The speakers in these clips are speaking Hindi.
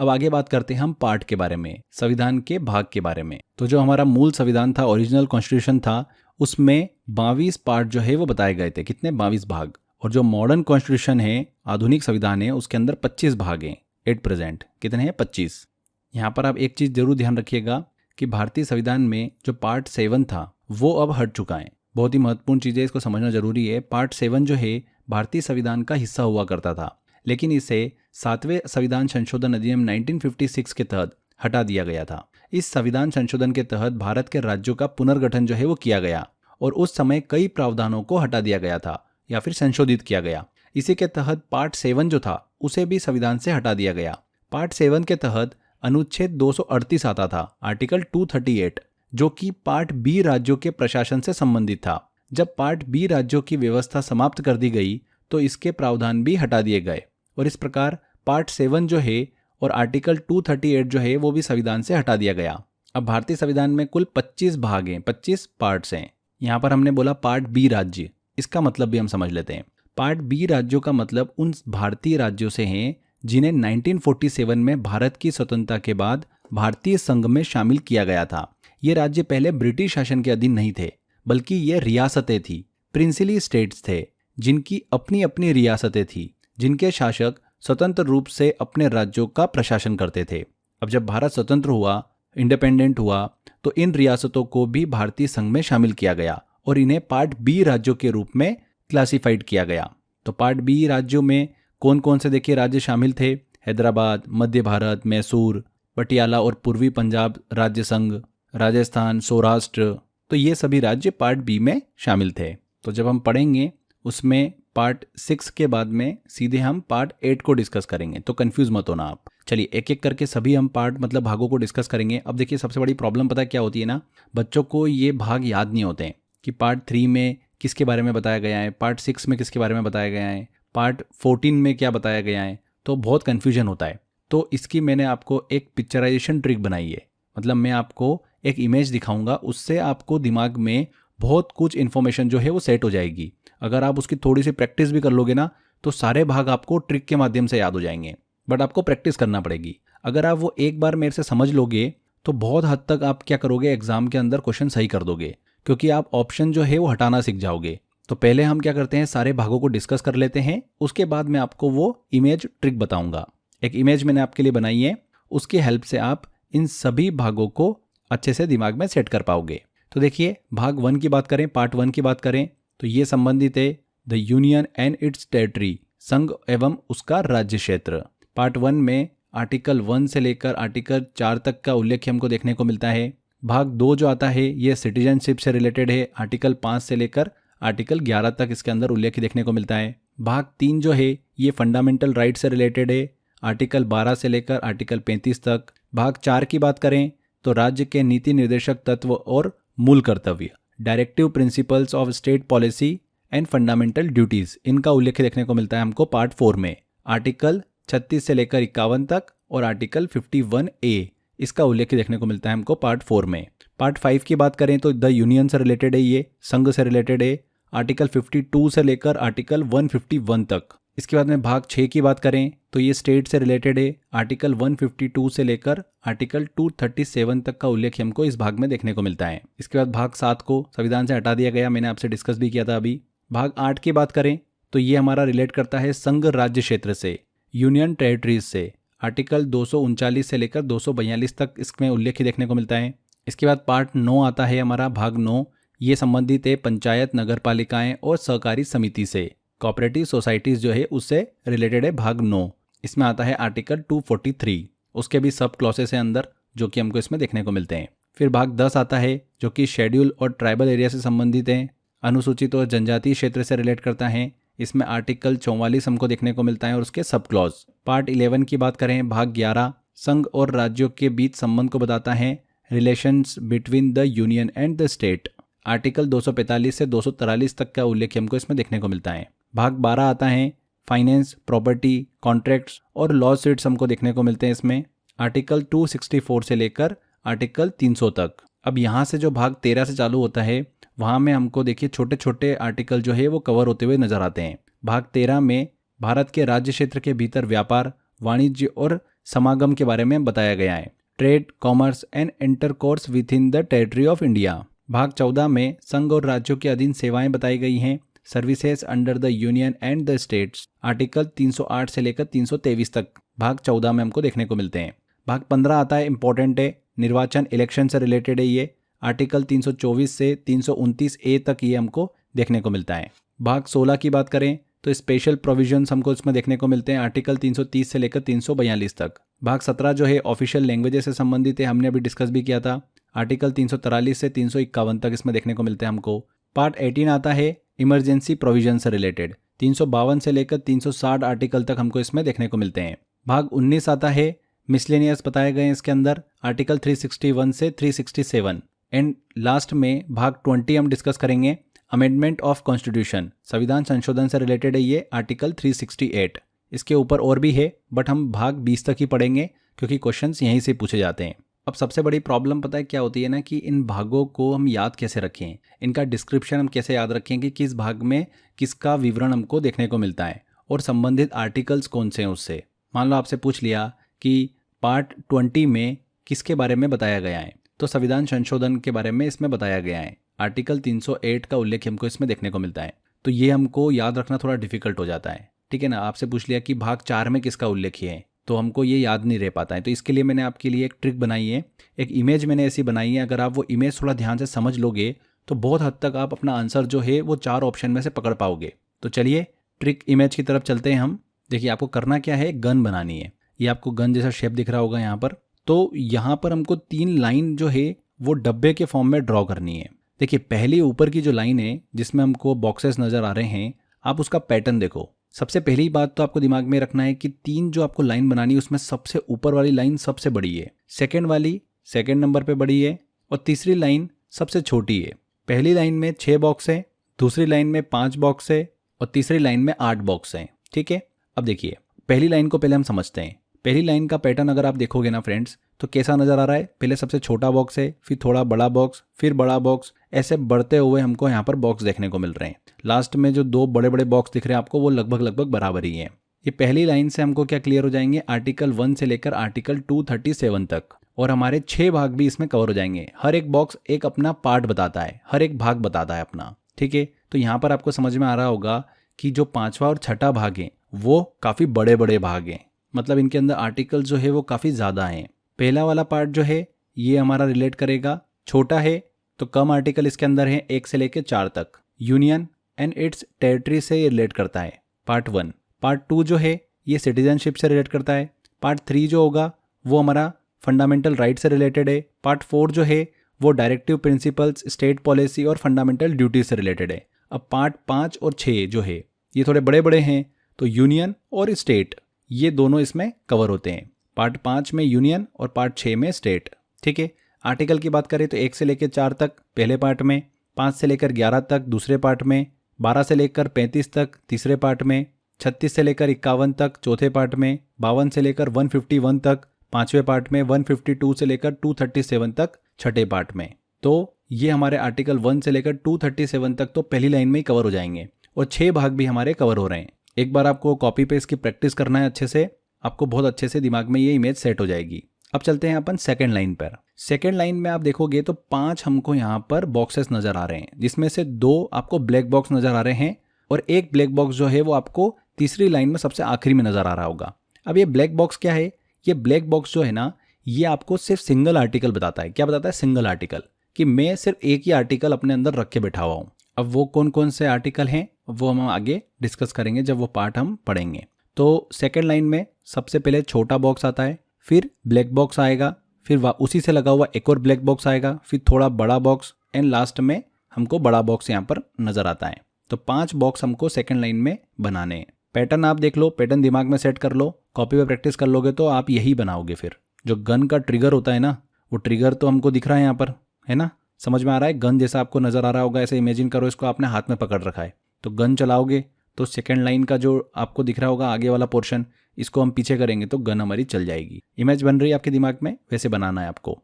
अब आगे बात करते हैं हम पार्ट के बारे में, संविधान के भाग के बारे में। तो जो हमारा मूल संविधान था, ओरिजिनल कॉन्स्टिट्यूशन था, उसमें 22 पार्ट जो है वो बताए गए थे। कितने? 22 भाग। और जो मॉडर्न कॉन्स्टिट्यूशन है, आधुनिक संविधान है, उसके अंदर 25 भाग हैं एट प्रेजेंट। कितने हैं? 25। यहाँ पर आप एक चीज़ जरूर ध्यान रखिएगा कि भारतीय संविधान में जो पार्ट 7 था वो अब हट चुका है। बहुत ही महत्वपूर्ण चीज़ है, इसको समझना जरूरी है। पार्ट 7 जो है भारतीय संविधान का हिस्सा हुआ करता था, लेकिन इसे 7वें संविधान संशोधन अधिनियम 1956 के तहत हटा दिया गया था। इस संविधान संशोधन के तहत भारत के राज्यों का पुनर्गठन जो है वो किया गया और उस समय कई प्रावधानों को हटा दिया गया था या फिर संशोधित किया गया। इसी के तहत पार्ट 7 जो था उसे भी संविधान से हटा दिया गया। पार्ट 7 के तहत अनुच्छेद 238 आता था, आर्टिकल 238, जो कि पार्ट बी राज्यों के प्रशासन से संबंधित था। जब पार्ट बी राज्यों की व्यवस्था समाप्त कर दी गई तो इसके प्रावधान भी हटा दिए गए और इस प्रकार पार्ट 7 जो है और आर्टिकल 238 जो है वो भी संविधान से हटा दिया गया। अब भारतीय संविधान में कुल 25 भाग हैं, 25 पार्ट्स हैं। यहाँ पर हमने बोला पार्ट बी राज्य, इसका मतलब भी हम समझ लेते हैं। पार्ट बी राज्यों का मतलब उन भारतीय राज्यों से हैं जिन्हें 1947 में भारत की स्वतंत्रता के बाद भारतीय संघ में शामिल किया गया था। ये राज्य पहले ब्रिटिश शासन के अधीन नहीं थे, बल्कि ये रियासतें थी, प्रिंसिली स्टेट्स थे, जिनकी अपनी अपनी रियासतें थी, जिनके शासक स्वतंत्र रूप से अपने राज्यों का प्रशासन करते थे। अब जब भारत स्वतंत्र हुआ, इंडिपेंडेंट हुआ, तो इन रियासतों को भी भारतीय संघ में शामिल किया गया और इन्हें पार्ट बी राज्यों के रूप में क्लासिफाइड किया गया। तो पार्ट बी राज्यों में कौन कौन से देखिए राज्य शामिल थे? हैदराबाद, मध्य भारत, मैसूर, पटियाला और पूर्वी पंजाब राज्य संघ, राजस्थान, सौराष्ट्र, तो ये सभी राज्य पार्ट बी में शामिल थे। तो जब हम पढ़ेंगे उसमें पार्ट 6 के बाद में सीधे हम पार्ट 8 को डिस्कस करेंगे, तो कंफ्यूज मत होना आप। चलिए एक एक करके सभी हम पार्ट मतलब भागों को डिस्कस करेंगे। अब देखिए सबसे बड़ी प्रॉब्लम पता है क्या होती है ना, बच्चों को ये भाग याद नहीं होते हैं कि पार्ट 3 में किसके बारे में बताया गया है, पार्ट 6 में किसके बारे में बताया गया है, पार्ट 14 में क्या बताया गया है, तो बहुत कन्फ्यूजन होता है। तो इसकी मैंने आपको एक पिक्चराइजेशन ट्रिक बनाई है, मतलब मैं आपको एक इमेज दिखाऊंगा, उससे आपको दिमाग में बहुत कुछ इन्फॉर्मेशन जो है वो सेट हो जाएगी। अगर आप उसकी थोड़ी सी प्रैक्टिस भी कर लोगे ना तो सारे भाग आपको ट्रिक के माध्यम से याद हो जाएंगे, बट आपको प्रैक्टिस करना पड़ेगी। अगर आप वो एक बार मेरे से समझ लोगे तो बहुत हद तक आप क्या करोगे, एग्जाम के अंदर क्वेश्चन सही कर दोगे, क्योंकि आप ऑप्शन जो है वो हटाना सीख जाओगे। तो पहले हम क्या करते हैं, सारे भागों को डिस्कस कर लेते हैं, उसके बाद मैं आपको वो इमेज ट्रिक बताऊंगा। एक इमेज मैंने आपके लिए बनाई है, उसकी हेल्प से आप इन सभी भागों को अच्छे से दिमाग में सेट कर पाओगे। तो देखिए भाग 1 की बात करें, पार्ट 1 की बात करें तो ये संबंधित है the union and it's territory, संघ एवं उसका राज्य क्षेत्र। पार्ट 1 में आर्टिकल 1 से लेकर आर्टिकल 4 तक का उल्लेख हमको देखने को मिलता है। भाग 2 जो आता है ये सिटीजनशिप से रिलेटेड है, आर्टिकल 5 से लेकर आर्टिकल 11 तक इसके अंदर उल्लेख देखने को मिलता है। भाग 3 जो है ये फंडामेंटल राइट से रिलेटेड है, आर्टिकल 12 से लेकर आर्टिकल 35 तक। भाग 4 की बात करें तो राज्य के नीति निर्देशक तत्व और मूल कर्तव्य, directive principles of state policy and fundamental duties, इनका उल्लेख देखने को मिलता है हमको पार्ट 4 में। आर्टिकल 36 से लेकर 51 तक और आर्टिकल 51A, इसका उल्लेख देखने को मिलता है हमको पार्ट 4 में। पार्ट 5 की बात करें तो द यूनियन से रिलेटेड है, ये संघ से रिलेटेड है, आर्टिकल 52 से लेकर आर्टिकल 151 तक। इसके बाद में भाग 6 की बात करें तो ये स्टेट से रिलेटेड है, आर्टिकल 152 से लेकर आर्टिकल 237 तक का उल्लेख हमको इस भाग में देखने को मिलता है। इसके बाद भाग 7 को संविधान से हटा दिया गया, मैंने आपसे डिस्कस भी किया था अभी। भाग 8 की बात करें तो ये हमारा रिलेट करता है संघ राज्य क्षेत्र से, यूनियन टेरिटरीज से, आर्टिकल 239 से लेकर 242 तक इसमें उल्लेख देखने को मिलता है। इसके बाद पार्ट 9 आता है हमारा, भाग 9, ये संबंधित है पंचायत, नगर पालिकाएं और सहकारी समिति से, कोऑपरेटिव सोसाइटीज जो है उससे रिलेटेड है भाग 9। इसमें आता है आर्टिकल 243, उसके भी सब क्लॉसेस हैं अंदर जो कि हमको इसमें देखने को मिलते हैं। फिर भाग 10 आता है जो कि शेड्यूल और ट्राइबल एरिया से संबंधित है, अनुसूचित और जनजातीय क्षेत्र से रिलेट करता है, इसमें आर्टिकल 44 हमको देखने को मिलता है और उसके सब क्लॉज। पार्ट 11 की बात करें, भाग 11 संघ और राज्यों के बीच संबंध को बताता है, relations between the union and the state, article 245 से 243 तक का उल्लेख हमको इसमें देखने को मिलता है। भाग 12 आता है फाइनेंस, प्रॉपर्टी, कॉन्ट्रैक्ट्स और लॉ सूट्स हमको देखने को मिलते हैं इसमें, आर्टिकल 264 से लेकर आर्टिकल 300 तक। अब यहाँ से जो भाग 13 से चालू होता है वहाँ में हमको देखिए छोटे छोटे आर्टिकल जो है वो कवर होते हुए नजर आते हैं। भाग 13 में भारत के राज्य क्षेत्र के भीतर व्यापार, वाणिज्य और समागम के बारे में बताया गया है। Trade, commerce and intercourse with in the territory of India. भाग 14 में संघ और राज्यों के अधीन सेवाएं बताई गई हैं। Services under the union and the states, article 308 से लेकर 323 तक भाग 14 में हमको देखने को मिलते हैं। भाग 15 आता है, इंपॉर्टेंट है, निर्वाचन इलेक्शन से रिलेटेड है ये। आर्टिकल 324 से 329A तक ये हमको देखने को मिलता है। भाग 16 की बात करें तो स्पेशल प्रोविजंस हमको इसमें देखने को मिलते हैं, आर्टिकल 330 से लेकर 342 तक। भाग 17 जो है ऑफिशियल लैंग्वेजेस से संबंधित है, हमने अभी डिस्कस भी किया था, आर्टिकल 343 से 351 तक इसमें देखने को मिलते हैं हमको। पार्ट 18 आता है इमरजेंसी प्रोविजन से रिलेटेड, 352 से लेकर 360 आर्टिकल तक हमको इसमें देखने को मिलते हैं। भाग 19 आता है मिसलेनियस बताए गए हैं इसके अंदर, आर्टिकल 361 से 367। एंड लास्ट में भाग 20 हम डिस्कस करेंगे, अमेंडमेंट ऑफ कॉन्स्टिट्यूशन, संविधान संशोधन से रिलेटेड है ये, आर्टिकल 368। इसके ऊपर और भी है बट हम भाग 20 तक ही पढ़ेंगे क्योंकि क्वेश्चंस यहीं से पूछे जाते हैं। अब सबसे बड़ी प्रॉब्लम पता है क्या होती है ना, कि इन भागों को हम याद कैसे रखें, इनका डिस्क्रिप्शन हम कैसे याद रखें कि किस भाग में किसका विवरण हमको देखने को मिलता है और संबंधित आर्टिकल्स कौन से हैं उससे। मान लो आपसे पूछ लिया कि पार्ट 20 में किसके बारे में बताया गया है, तो संविधान संशोधन के बारे में इसमें बताया गया है, आर्टिकल 308 का उल्लेख हमको इसमें देखने को मिलता है। तो ये हमको याद रखना थोड़ा डिफिकल्ट हो जाता है, ठीक है ना। आपसे पूछ लिया कि भाग 4 में किसका उल्लेख है, तो हमको ये याद नहीं रह पाता है। तो इसके लिए मैंने आपके लिए एक ट्रिक बनाई है, एक इमेज मैंने ऐसी बनाई है, अगर आप वो इमेज थोड़ा ध्यान से समझ लोगे तो बहुत हद तक आप अपना आंसर जो है वो 4 ऑप्शन में से पकड़ पाओगे। तो चलिए ट्रिक इमेज की तरफ चलते हैं हम। देखिए आपको करना क्या है, गन बनानी है। ये आपको गन जैसा शेप दिख रहा होगा यहाँ पर। तो यहाँ पर हमको 3 लाइन जो है वो डब्बे के फॉर्म में ड्रॉ करनी है। देखिए पहली ऊपर की जो लाइन है जिसमें हमको बॉक्सेस नजर आ रहे हैं, आप उसका पैटर्न देखो। सबसे पहली बात तो आपको दिमाग में रखना है कि 3 जो आपको लाइन बनानी है उसमें सबसे ऊपर वाली लाइन सबसे बड़ी है, सेकंड वाली सेकंड नंबर पे बड़ी है और तीसरी लाइन सबसे छोटी है। पहली लाइन में 6 बॉक्स है, दूसरी लाइन में 5 बॉक्स है और तीसरी लाइन में 8 बॉक्स हैं, ठीक है। अब देखिए पहली लाइन को पहले हम समझते हैं। पहली लाइन का पैटर्न अगर आप देखोगे ना फ्रेंड्स, तो कैसा नजर आ रहा है, पहले सबसे छोटा बॉक्स है, फिर थोड़ा बड़ा बॉक्स, फिर बड़ा बॉक्स, ऐसे बढ़ते हुए हमको यहाँ पर बॉक्स देखने को मिल रहे हैं। लास्ट में जो 2 बड़े बड़े बॉक्स दिख रहे हैं आपको, वो लगभग बराबर ही हैं। ये पहली लाइन से हमको क्या क्लियर हो जाएंगे, आर्टिकल 1 से लेकर आर्टिकल 237 तक, और हमारे 6 भाग भी इसमें कवर हो जाएंगे। हर एक बॉक्स एक अपना पार्ट बताता है, हर एक भाग बताता है अपना, ठीक है। तो यहाँ पर आपको समझ में आ रहा होगा कि जो 5वां और 6ठा भाग है वो काफ़ी बड़े बड़े भाग हैं, मतलब इनके अंदर आर्टिकल जो है वो काफ़ी ज़्यादा हैं। पहला वाला पार्ट जो है ये हमारा रिलेट करेगा, छोटा है तो कम आर्टिकल इसके अंदर है, 1 से लेकर 4 तक। यूनियन एंड इट्स टेरिटरी से ये रिलेट करता है, पार्ट 1। पार्ट 2 जो है ये सिटीजनशिप से रिलेट करता है। पार्ट 3 जो होगा वो हमारा फंडामेंटल राइट से रिलेटेड है। पार्ट 4 जो है वो डायरेक्टिव प्रिंसिपल्स, स्टेट पॉलिसी और फंडामेंटल ड्यूटीज से रिलेटेड है। अब पार्ट 5 और 6 जो है ये थोड़े बड़े बड़े हैं, तो यूनियन और स्टेट ये दोनों इसमें कवर होते हैं। पार्ट 5 में यूनियन और पार्ट 6 में स्टेट, ठीक है। आर्टिकल की बात करें तो 1 से लेकर 4 तक पहले पार्ट में, 5 से लेकर 11 तक दूसरे पार्ट में, 12 से लेकर 35 तक तीसरे पार्ट में, 36 से लेकर 51 तक चौथे पार्ट में, 52 से लेकर 151 तक पांचवें पार्ट में, 152 से लेकर 237 तक छठे पार्ट में। तो ये हमारे आर्टिकल 1 से लेकर 237 तक तो पहली लाइन में ही कवर हो जाएंगे और 6 भाग भी हमारे कवर हो रहे हैं। एक बार आपको कॉपी पेस्ट की प्रैक्टिस करना है अच्छे से, आपको बहुत अच्छे से दिमाग में ये इमेज सेट हो जाएगी। अब चलते हैं अपन सेकंड लाइन पर। सेकंड लाइन में आप देखोगे तो 5 हमको यहाँ पर बॉक्सेस नजर आ रहे हैं, जिसमें से 2 आपको ब्लैक बॉक्स नजर आ रहे हैं और एक ब्लैक बॉक्स जो है वो आपको तीसरी लाइन में सबसे आखिरी में नजर आ रहा होगा। अब ये ब्लैक बॉक्स क्या है, ये ब्लैक बॉक्स जो है ना ये आपको सिर्फ सिंगल आर्टिकल बताता है। क्या बताता है? सिंगल आर्टिकल, कि मैं सिर्फ एक ही आर्टिकल अपने अंदर रख के बैठा हुआ हूँ। अब वो कौन कौन से आर्टिकल हैं वो हम आगे डिस्कस करेंगे जब वो पार्ट हम पढ़ेंगे। तो सेकेंड लाइन में सबसे पहले छोटा बॉक्स आता है, फिर ब्लैक बॉक्स आएगा, फिर उसी से लगा हुआ एक और ब्लैक बॉक्स आएगा, फिर थोड़ा बड़ा बॉक्स एंड लास्ट में हमको बड़ा बॉक्स यहाँ पर नजर आता है। तो 5 बॉक्स हमको सेकेंड लाइन में बनाने हैं। पैटर्न आप देख लो, पैटर्न दिमाग में सेट कर लो, कॉपी पे प्रैक्टिस कर लोगे तो आप यही बनाओगे। फिर जो गन का ट्रिगर होता है ना, वो ट्रिगर तो हमको दिख रहा है यहाँ पर, है ना, समझ में आ रहा है? गन जैसा आपको नजर आ रहा होगा, ऐसे इमेजिन करो इसको आपने हाथ में पकड़ रखा है, तो गन चलाओगे तो सेकेंड लाइन का जो आपको दिख रहा होगा आगे वाला पोर्शन, इसको हम पीछे करेंगे तो गन हमारी चल जाएगी। इमेज बन रही है आपके दिमाग में, वैसे बनाना है आपको।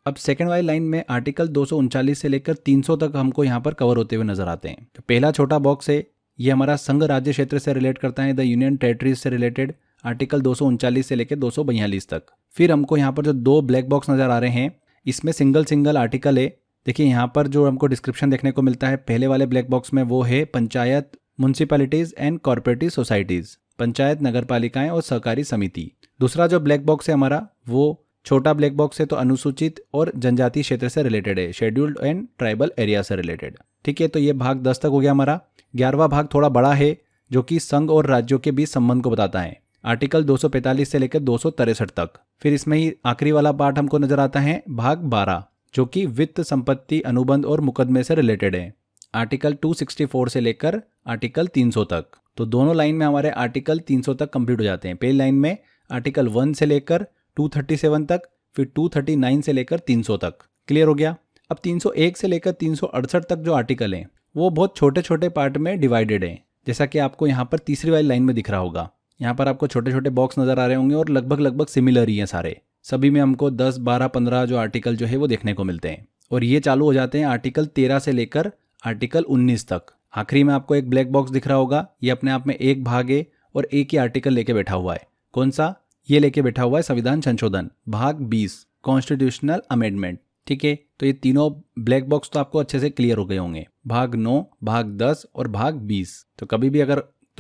अब सेकेंड वाली लाइन में आर्टिकल 239 से लेकर 300 तक हमको यहाँ पर कवर होते हुए नजर आते हैं। तो पहला छोटा बॉक्स है, ये हमारा संघ राज्य क्षेत्र से रिलेट करता है, द यूनियन टेरिटरीज से रिलेटेड। आर्टिकल 239 से लेकर 242 तक। फिर हमको यहाँ पर जो 2 ब्लैक बॉक्स नज़र आ रहे हैं, इसमें सिंगल सिंगल आर्टिकल है। देखिए यहाँ पर जो हमको डिस्क्रिप्शन देखने को मिलता है पहले वाले ब्लैक बॉक्स में, वो है panchayat, municipalities and cooperative societies, panchayat, नगरपालिकाएं और सहकारी समिति। दूसरा जो ब्लैक बॉक्स है हमारा, वो छोटा ब्लैक बॉक्स है, तो अनुसूचित और जनजातीय क्षेत्र से रिलेटेड है, शेड्यूल्ड एंड ट्राइबल एरिया से रिलेटेड। ठीक है, तो ये भाग 10 तक हो गया हमारा। 11वां भाग थोड़ा बड़ा है, जो कि संघ और राज्यों के बीच संबंध को बताता है, आर्टिकल 245 से लेकर 263 तक। फिर इसमें ही आखिरी वाला पार्ट हमको नजर आता है भाग 12, जो कि वित्त, संपत्ति, अनुबंध और मुकदमे से रिलेटेड है, आर्टिकल 264 से लेकर आर्टिकल 300 तक। तो दोनों लाइन में हमारे आर्टिकल 300 तक कंप्लीट हो जाते हैं। पहली लाइन में आर्टिकल 1 से लेकर 237 तक, फिर 239 से लेकर 300 तक। क्लियर हो गया। अब 301 से लेकर 368 तक जो आर्टिकल हैं, वो बहुत छोटे छोटे पार्ट में डिवाइडेड हैं, जैसा कि आपको यहाँ पर तीसरी वाली लाइन में दिख रहा होगा। यहाँ पर आपको छोटे छोटे बॉक्स नजर आ रहे होंगे और लगभग सिमिलर ही हैं सारे। सभी में हमको 10, 12, 15 जो आर्टिकल जो है वो देखने को मिलते हैं, और ये चालू हो जाते हैं आर्टिकल 13 से लेकर आर्टिकल 19 तक। आखिरी में आपको एक ब्लैक बॉक्स दिख रहा होगा, ये अपने आप में एक भाग है और एक ही आर्टिकल लेके बैठा हुआ है। कौन सा? ये लेके बैठा हुआ है संविधान संशोधन, भाग 20, कॉन्स्टिट्यूशनल अमेंडमेंट। ठीक है, तो ये तीनों ब्लैक बॉक्स तो आपको अच्छे से क्लियर हो गए होंगे, भाग 9, भाग 10 और भाग 20। तो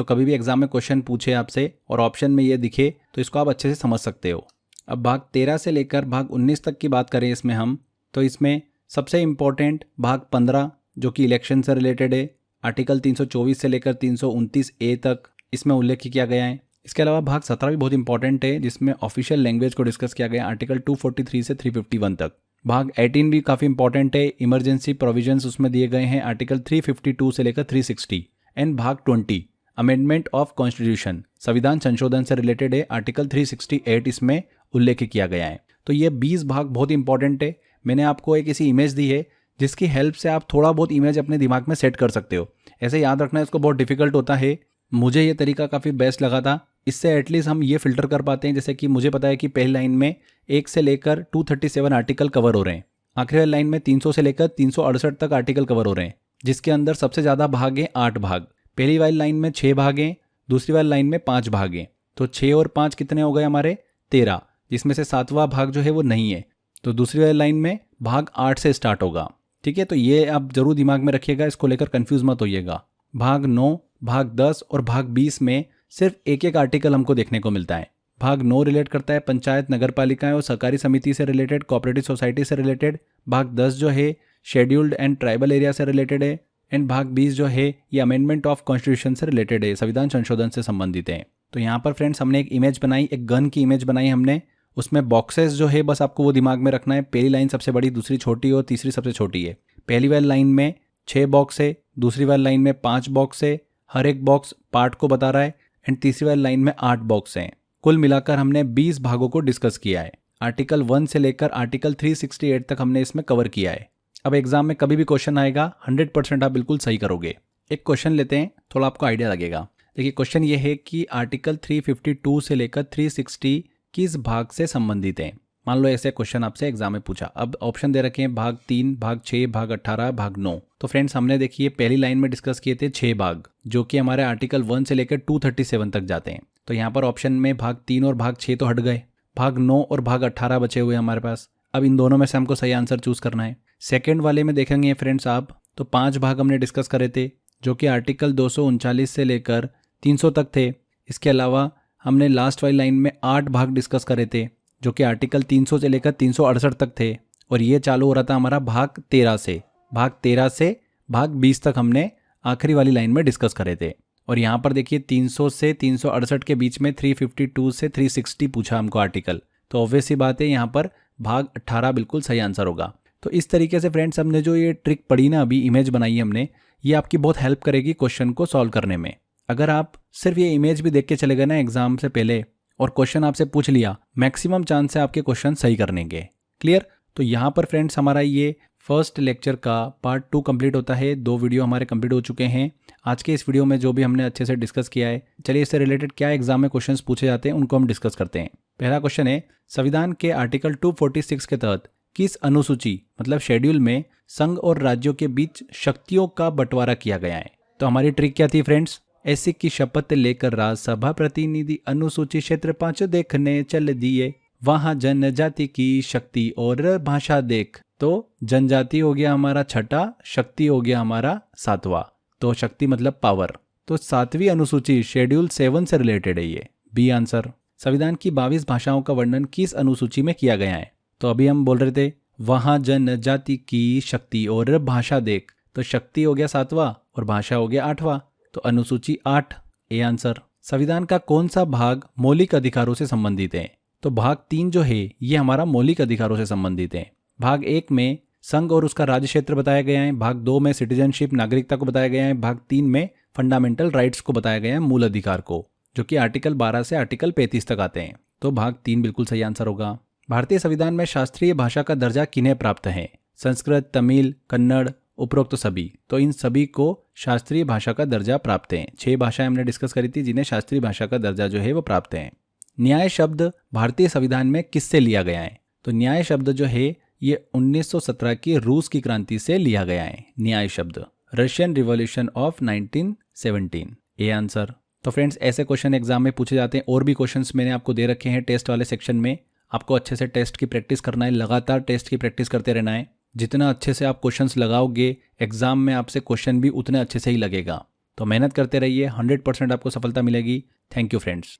कभी भी एग्जाम में क्वेश्चन पूछे आपसे और ऑप्शन में ये दिखे तो इसको आप अच्छे से समझ सकते हो। अब भाग 13 से लेकर भाग 19 तक की बात करें इसमें हम, तो इसमें सबसे इम्पोर्टेंट भाग 15 जो कि इलेक्शन से रिलेटेड है, आर्टिकल 324 से लेकर 329A तक इसमें उल्लेख किया गया है। इसके अलावा भाग 17 भी बहुत इंपॉर्टेंट है, जिसमें ऑफिशियल लैंग्वेज को डिस्कस किया गया, आर्टिकल 243 से 351 तक। भाग 18 भी काफ़ी इंपॉर्टेंट है, इमरजेंसी प्रोविजंस उसमें दिए गए हैं, आर्टिकल 352 से लेकर 360। एंड भाग 20, अमेंडमेंट ऑफ कॉन्स्टिट्यूशन, संविधान संशोधन से रिलेटेड है, आर्टिकल 368 इसमें उल्लेख किया गया है। तो ये 20 भाग बहुत इंपॉर्टेंट है। मैंने आपको एक ऐसी इमेज दी है जिसकी हेल्प से आप थोड़ा बहुत इमेज अपने दिमाग में सेट कर सकते हो। ऐसे याद रखना इसको बहुत डिफिकल्ट होता है, मुझे ये तरीका काफ़ी बेस्ट लगा था। इससे एटलीस्ट हम ये फिल्टर कर पाते हैं, जैसे कि मुझे पता है कि पहली लाइन में 1 से लेकर 237 आर्टिकल कवर हो रहे हैं, आखिरी वाली लाइन में 300 से लेकर 368 तक आर्टिकल कवर हो रहे हैं, जिसके अंदर सबसे ज़्यादा भाग हैं 8 भाग। पहली वाली लाइन में 6 भाग हैं, दूसरी वाली लाइन में 5 भाग हैं। तो 6 और 5 कितने हो गए हमारे? 13, जिसमें से 7वां भाग जो है वो नहीं है। तो दूसरी वाली लाइन में भाग 8 से स्टार्ट होगा। ठीक है, तो ये आप जरूर दिमाग में रखिएगा, इसको लेकर कंफ्यूज मत होइएगा। भाग 9, भाग 10 और भाग 20 में सिर्फ एक एक आर्टिकल हमको देखने को मिलता है। भाग 9 रिलेट करता है पंचायत, नगरपालिकाएं और सहकारी समिति से रिलेटेड, कोऑपरेटिव सोसाइटी से रिलेटेड। भाग 10 जो है शेड्यूल्ड एंड ट्राइबल एरिया से रिलेटेड है। एंड भाग 20 जो है ये अमेंडमेंट ऑफ कॉन्स्टिट्यूशन से रिलेटेड है, संविधान संशोधन से संबंधित है। तो यहाँ पर फ्रेंड्स हमने एक इमेज बनाई, एक गन की इमेज बनाई हमने। उसमें बॉक्सेस जो है बस आपको वो दिमाग में रखना है, पहली लाइन सबसे बड़ी, दूसरी छोटी और तीसरी सबसे छोटी है। पहली वाली लाइन में 6 बॉक्स है, दूसरी वाली लाइन में 5 बॉक्स है, हर एक बॉक्स पार्ट को बता रहा है। एंड तीसरी वाली लाइन में 8 बॉक्स हैं। कुल मिलाकर हमने 20 भागों को डिस्कस किया है। आर्टिकल 1 से लेकर आर्टिकल 368 तक हमने इसमें कवर किया है। अब एग्जाम में कभी भी क्वेश्चन आएगा 100% आप बिल्कुल सही करोगे। एक क्वेश्चन लेते हैं, थोड़ा आपको आइडिया लगेगा। देखिए क्वेश्चन ये है कि आर्टिकल 352 से लेकर 360 किस भाग से संबंधित है। मान लो ऐसे क्वेश्चन आपसे एग्जाम में पूछा। अब ऑप्शन दे रखे हैं भाग 3, भाग 6, भाग 18, भाग 9। तो फ्रेंड्स हमने देखिए पहली लाइन में डिस्कस किए थे 6 भाग, जो कि हमारे आर्टिकल 1 से लेकर 237 तक जाते हैं। तो यहाँ पर ऑप्शन में भाग 3 और भाग 6 तो हट गए, भाग 9 और भाग 18 बचे हुए हमारे पास। अब इन दोनों में से हमको सही आंसर चूज करना है। सेकेंड वाले में देखेंगे फ्रेंड्स आप, तो 5 भाग हमने डिस्कस करे थे, जो कि आर्टिकल 239 से लेकर 300 तक थे। इसके अलावा हमने लास्ट वाली लाइन में 8 भाग डिस्कस करे थे, जो कि आर्टिकल 300 से लेकर 368 तक थे। और ये चालू हो रहा था हमारा भाग 13 से। भाग 13 से भाग 20 तक हमने आखिरी वाली लाइन में डिस्कस करे थे। और यहाँ पर देखिए 300 से 368 के बीच में 352 से 360 पूछा हमको आर्टिकल। तो ऑब्वियस सी बात है यहाँ पर भाग 18 बिल्कुल सही आंसर होगा। तो इस तरीके से फ्रेंड्स हमने जो ये ट्रिक पढ़ी ना, अभी इमेज बनाई हमने, ये आपकी बहुत हेल्प करेगी क्वेश्चन को सॉल्व करने में। अगर आप सिर्फ ये इमेज भी देख के चले गए ना एग्जाम से पहले और क्वेश्चन आपसे पूछ लिया, मैक्सिमम चांस है आपके क्वेश्चन सही करने के। क्लियर? तो यहाँ पर फ्रेंड्स हमारा ये फर्स्ट लेक्चर का पार्ट 2 कंप्लीट होता है। 2 वीडियो हमारे कंप्लीट हो चुके हैं। आज के इस वीडियो में जो भी हमने अच्छे से डिस्कस किया है, चलिए इससे रिलेटेड क्या एग्जाम में क्वेश्चंस पूछे जाते हैं उनको हम डिस्कस करते हैं। पहला क्वेश्चन है, संविधान के आर्टिकल 246 के तहत किस अनुसूची मतलब शेड्यूल में संघ और राज्यों के बीच शक्तियों का बंटवारा किया गया है। तो हमारी ट्रिक क्या थी फ्रेंड्स, ऐसी की शपथ लेकर राज्यसभा प्रतिनिधि अनुसूचित क्षेत्र 5 देखने चल दिए, वहां जनजाति की शक्ति और भाषा देख। तो जनजाति हो गया हमारा छठा, शक्ति हो गया हमारा सातवां। तो शक्ति मतलब पावर, तो 7वीं अनुसूची शेड्यूल 7 से रिलेटेड है ये, बी आंसर। संविधान की 22 भाषाओं का वर्णन किस अनुसूची में किया गया है? तो अभी हम बोल रहे थे वहां जनजाति की शक्ति और भाषा देख, तो शक्ति हो गया 7वां और भाषा हो गया 8वां, तो अनुसूची 8, ए आंसर। संविधान का कौन सा भाग मौलिक अधिकारों से संबंधित है? तो भाग 3 जो है ये हमारा मौलिक अधिकारों से संबंधित है। भाग 1 में संघ और उसका राज्य क्षेत्र बताया गया है, भाग 2 में सिटीजनशिप नागरिकता को बताया गया है, भाग 3 में फंडामेंटल राइट्स को बताया गया है, मूल अधिकार को, जो कि आर्टिकल 12 से आर्टिकल 35 तक आते हैं। तो भाग 3 बिल्कुल सही आंसर होगा। भारतीय संविधान में शास्त्रीय भाषा का दर्जा किन्हें प्राप्त है? संस्कृत, तमिल, कन्नड़, उपरोक्त सभी। तो इन सभी को शास्त्रीय भाषा का दर्जा प्राप्त है। 6 भाषाएं हमने डिस्कस करी थी जिन्हें शास्त्रीय भाषा का दर्जा जो है वो प्राप्त है। न्याय शब्द भारतीय संविधान में किससे लिया गया है? तो न्याय शब्द जो है ये 1917 की रूस की क्रांति से लिया गया है। न्याय शब्द Russian revolution of 1917, A answer. तो फ्रेंड्स ऐसे क्वेश्चन एग्जाम में पूछे जाते हैं। और भी क्वेश्चंस मैंने आपको दे रखे हैं टेस्ट वाले सेक्शन में। आपको अच्छे से टेस्ट की प्रैक्टिस करना है, लगातार टेस्ट की प्रैक्टिस करते रहना है। जितना अच्छे से आप क्वेश्चंस लगाओगे एग्जाम में आपसे क्वेश्चन भी उतने अच्छे से ही लगेगा। तो मेहनत करते रहिए, 100% आपको सफलता मिलेगी। Thank you friends.